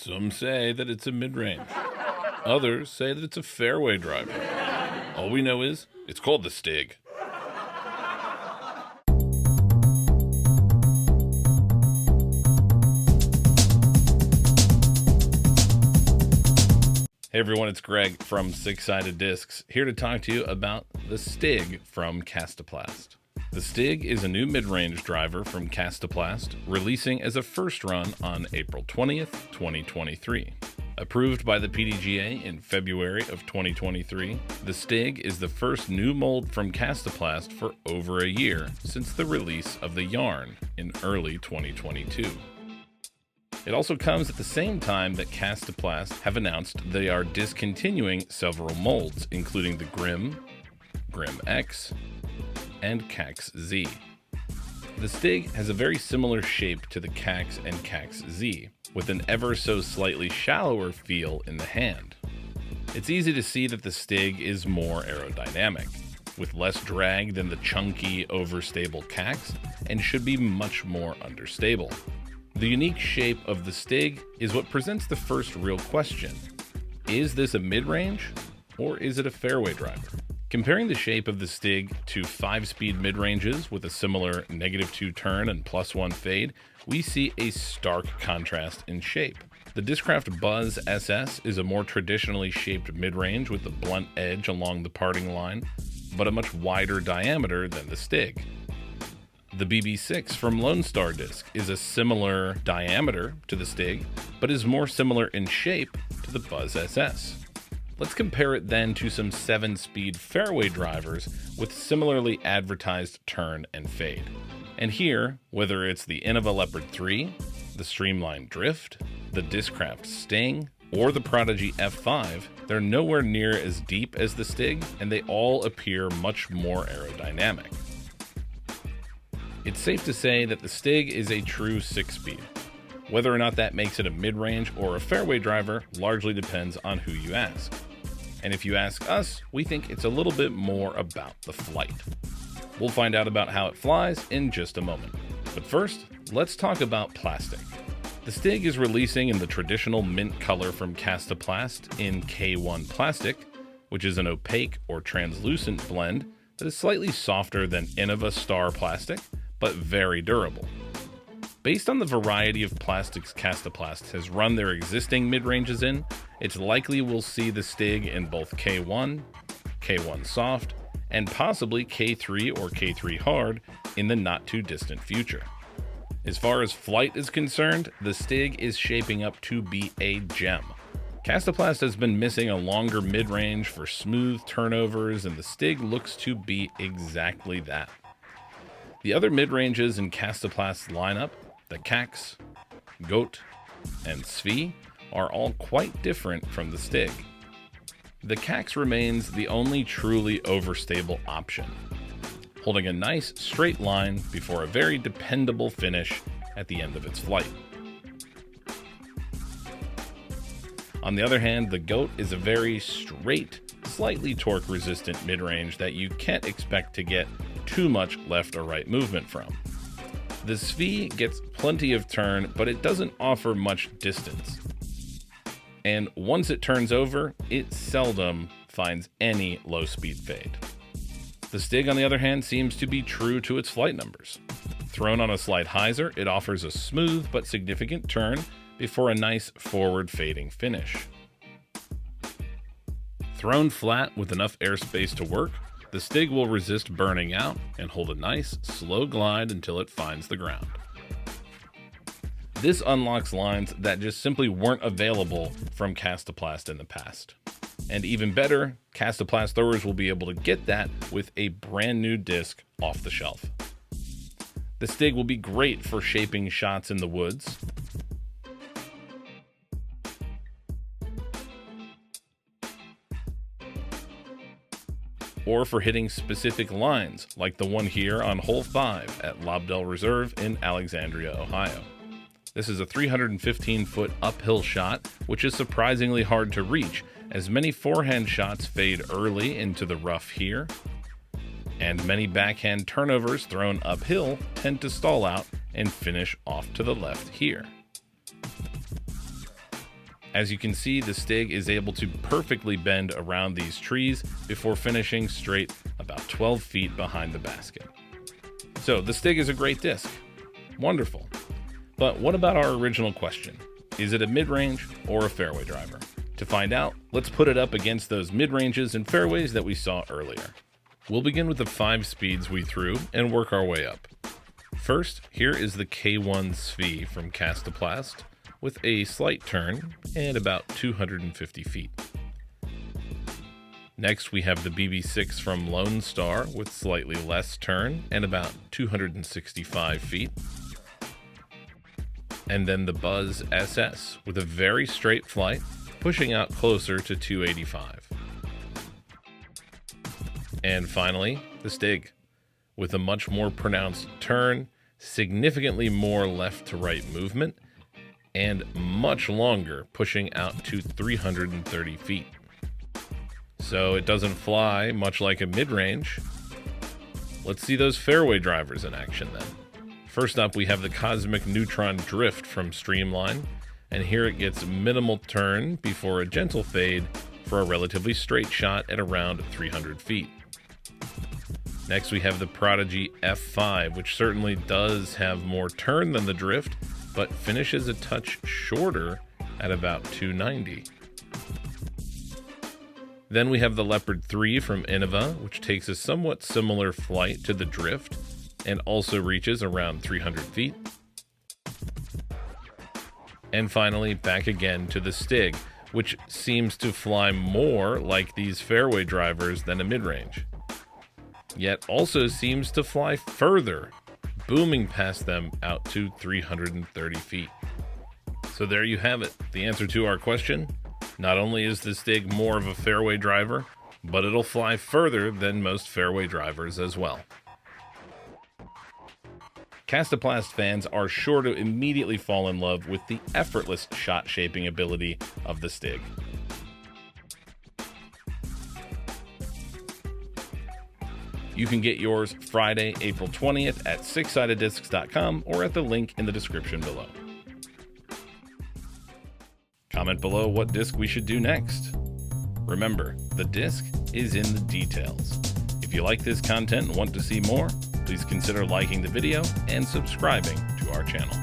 Some say that it's a mid-range. Others say that it's a fairway driver. All we know is it's called the Stig. Hey everyone, it's Greg from Six Sided Discs, here to talk to you about the Stig from Kastaplast. The Stig is a new mid-range driver from Kastaplast, releasing as a first run on April 20th, 2023. Approved by the PDGA in February of 2023, the Stig is the first new mold from Kastaplast for over a year since the release of the Yarn in early 2022. It also comes at the same time that Kastaplast have announced they are discontinuing several molds, including the Grim, Grim X, and Cax Z. The Stig has a very similar shape to the Cax and Cax Z, with an ever so slightly shallower feel in the hand. It's easy to see that the Stig is more aerodynamic, with less drag than the chunky, overstable Cax, and should be much more understable. The unique shape of the Stig is what presents the first real question. Is this a mid-range, or is it a fairway driver? Comparing the shape of the Stig to 5-speed mid-ranges with a similar -2 turn and +1 fade, we see a stark contrast in shape. The Discraft Buzz SS is a more traditionally shaped mid-range with a blunt edge along the parting line, but a much wider diameter than the Stig. The BB6 from Lone Star Disc is a similar diameter to the Stig, but is more similar in shape to the Buzz SS. Let's compare it then to some 7-speed fairway drivers with similarly advertised turn and fade. And here, whether it's the Innova Leopard 3, the Streamline Drift, the Discraft Sting, or the Prodigy F5, they're nowhere near as deep as the Stig, and they all appear much more aerodynamic. It's safe to say that the Stig is a true 6-speed. Whether or not that makes it a mid-range or a fairway driver largely depends on who you ask. And if you ask us, we think it's a little bit more about the flight. We'll find out about how it flies in just a moment. But first, let's talk about plastic. The Stig is releasing in the traditional mint color from Kastaplast in K1 plastic, which is an opaque or translucent blend that is slightly softer than Innova Star plastic, but very durable. Based on the variety of plastics Kastaplast has run their existing mid-ranges in, it's likely we'll see the Stig in both K1, K1 Soft, and possibly K3 or K3 Hard in the not-too-distant future. As far as flight is concerned, the Stig is shaping up to be a gem. Kastaplast has been missing a longer mid-range for smooth turnovers, and the Stig looks to be exactly that. The other mid-ranges in Kastaplast's lineup, the Cax, Goat, and Svi, are all quite different from the Stig. The Cax remains the only truly overstable option, holding a nice straight line before a very dependable finish at the end of its flight. On the other hand, the Goat is a very straight, slightly torque-resistant mid-range that you can't expect to get too much left or right movement from. The Svi gets plenty of turn, but it doesn't offer much distance. And once it turns over, it seldom finds any low-speed fade. The Stig, on the other hand, seems to be true to its flight numbers. Thrown on a slight hyzer, it offers a smooth but significant turn before a nice forward fading finish. Thrown flat with enough airspace to work, the Stig will resist burning out and hold a nice, slow glide until it finds the ground. This unlocks lines that just simply weren't available from Kastaplast in the past. And even better, Kastaplast throwers will be able to get that with a brand new disc off the shelf. The Stig will be great for shaping shots in the woods, or for hitting specific lines, like the one here on hole 5 at Lobdell Reserve in Alexandria, Ohio. This is a 315-foot uphill shot, which is surprisingly hard to reach, as many forehand shots fade early into the rough here, and many backhand turnovers thrown uphill tend to stall out and finish off to the left here. As you can see, the Stig is able to perfectly bend around these trees before finishing straight about 12 feet behind the basket. So the Stig is a great disc. Wonderful. But what about our original question? Is it a mid-range or a fairway driver? To find out, let's put it up against those mid-ranges and fairways that we saw earlier. We'll begin with the 5 speeds we threw and work our way up. First, here is the K1 Svi from Kastaplast with a slight turn and about 250 feet. Next, we have the BB6 from Lone Star with slightly less turn and about 265 feet. And then the Buzz SS with a very straight flight, pushing out closer to 285. And finally, the Stig with a much more pronounced turn, significantly more left to right movement, and much longer, pushing out to 330 feet. So it doesn't fly much like a mid-range. Let's see those fairway drivers in action then. First up, we have the Cosmic Neutron Drift from Streamline, and here it gets minimal turn before a gentle fade for a relatively straight shot at around 300 feet. Next, we have the Prodigy F5, which certainly does have more turn than the Drift, but finishes a touch shorter at about 290. Then we have the Leopard 3 from Innova, which takes a somewhat similar flight to the Drift and also reaches around 300 feet. And finally, back again to the Stig, which seems to fly more like these fairway drivers than a mid-range, yet also seems to fly further, booming past them out to 330 feet. So there you have it, the answer to our question. Not only is the Stig more of a fairway driver, but it'll fly further than most fairway drivers as well. Kastaplast fans are sure to immediately fall in love with the effortless shot shaping ability of the Stig. You can get yours Friday, April 20th at sixsidediscs.com or at the link in the description below. Comment below what disc we should do next. Remember, the disc is in the details. If you like this content and want to see more, please consider liking the video and subscribing to our channel.